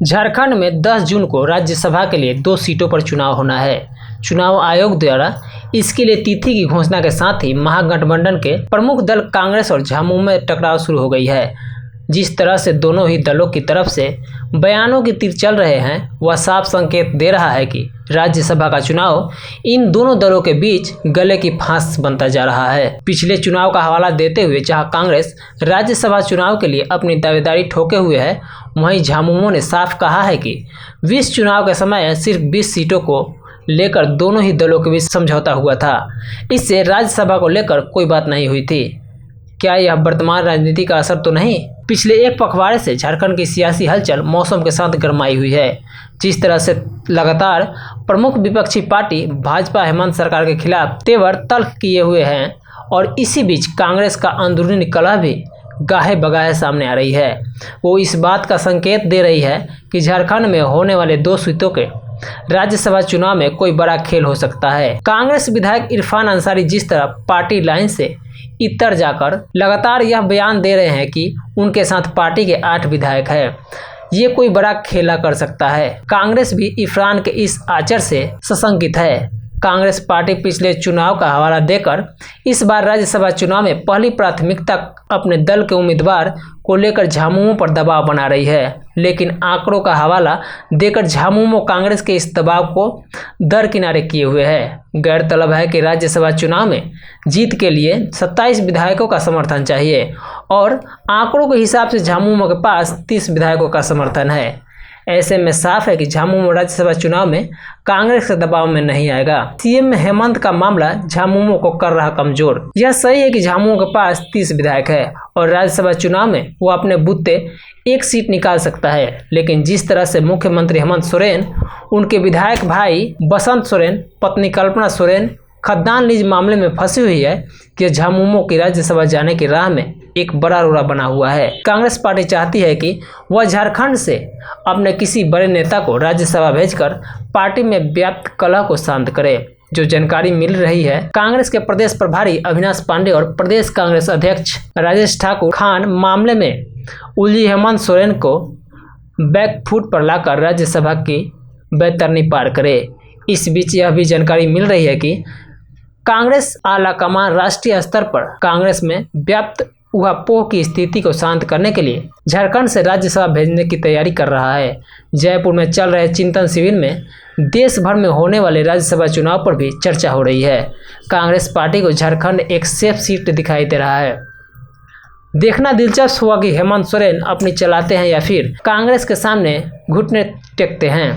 झारखंड में 10 जून को राज्यसभा के लिए 2 सीटों पर चुनाव होना है। चुनाव आयोग द्वारा इसके लिए तिथि की घोषणा के साथ ही महागठबंधन के प्रमुख दल कांग्रेस और झामुमो में टकराव शुरू हो गई है। जिस तरह से दोनों ही दलों की तरफ से बयानों की तीर चल रहे हैं, वह साफ संकेत दे रहा है कि राज्यसभा का चुनाव इन दोनों दलों के बीच गले की फांस बनता जा रहा है। पिछले चुनाव का हवाला देते हुए जहां कांग्रेस राज्यसभा चुनाव के लिए अपनी दावेदारी ठोके हुए है, वहीं झामुमो ने साफ कहा है कि 20 चुनाव के समय सिर्फ 20 सीटों को लेकर दोनों ही दलों के बीच समझौता हुआ था। इससे राज्यसभा को लेकर कोई बात नहीं हुई थी। क्या यह वर्तमान राजनीति का असर तो नहीं? पिछले एक पखवाड़े से झारखंड की सियासी हलचल मौसम के साथ गरमाई हुई है। जिस तरह से लगातार प्रमुख विपक्षी पार्टी भाजपा हेमंत सरकार के खिलाफ तेवर तल्ख किए हुए हैं और इसी बीच कांग्रेस का अंदरूनी कलह भी गाहे बगाहे सामने आ रही है। वो इस बात का संकेत दे रही है कि झारखंड में होने वाले 2 सीटों के राज्यसभा चुनाव में कोई बड़ा खेल हो सकता है। कांग्रेस विधायक इरफान अंसारी जिस तरह पार्टी लाइन से इतर जाकर लगातार यह बयान दे रहे हैं कि उनके साथ पार्टी के 8 विधायक हैं, ये कोई बड़ा खेला कर सकता है। कांग्रेस भी इरफान के इस आचर से सशंकित है। कांग्रेस पार्टी पिछले चुनाव का हवाला देकर इस बार राज्यसभा चुनाव में पहली प्राथमिकता अपने दल के उम्मीदवार को लेकर झामुमो पर दबाव बना रही है, लेकिन आंकड़ों का हवाला देकर झामुमो कांग्रेस के इस दबाव को दरकिनारे किए हुए है। गौरतलब है कि राज्यसभा चुनाव में जीत के लिए 27 विधायकों का समर्थन चाहिए और आंकड़ों के हिसाब से झामुमो के पास 30 विधायकों का समर्थन है। ऐसे में साफ है कि झामुमो राज्यसभा चुनाव में कांग्रेस के दबाव में नहीं आएगा। सीएम हेमंत का मामला झामुमो को कर रहा कमजोर। यह सही है कि झामुमो के पास 30 विधायक है और राज्यसभा चुनाव में वो अपने बूते 1 सीट निकाल सकता है, लेकिन जिस तरह से मुख्यमंत्री हेमंत सोरेन, उनके विधायक भाई बसंत सोरेन, पत्नी कल्पना सोरेन खदान लीज मामले में फंसी हुई है कि झामुमो की राज्यसभा जाने की राह में एक बड़ा रोड़ा बना हुआ है। कांग्रेस पार्टी चाहती है कि वह झारखंड से अपने किसी बड़े नेता को राज्यसभा भेजकर पार्टी में व्याप्त कलह को शांत करे। जो जानकारी मिल रही है, कांग्रेस के प्रदेश प्रभारी अविनाश पांडे और प्रदेश कांग्रेस अध्यक्ष राजेश ठाकुर खान मामले में उलझी हेमंत सोरेन को बैकफुट पर लाकर राज्यसभा की बैतरनी पार करे। इस बीच यह भी जानकारी मिल रही है कि कांग्रेस आलाकमान राष्ट्रीय स्तर पर कांग्रेस में व्याप्त ऊहापोह की स्थिति को शांत करने के लिए झारखंड से राज्यसभा भेजने की तैयारी कर रहा है। जयपुर में चल रहे चिंतन शिविर में देश भर में होने वाले राज्यसभा चुनाव पर भी चर्चा हो रही है। कांग्रेस पार्टी को झारखंड एक सेफ सीट दिखाई दे रहा है। देखना दिलचस्प हुआ कि हेमंत सोरेन अपनी चलाते हैं या फिर कांग्रेस के सामने घुटने टेकते हैं।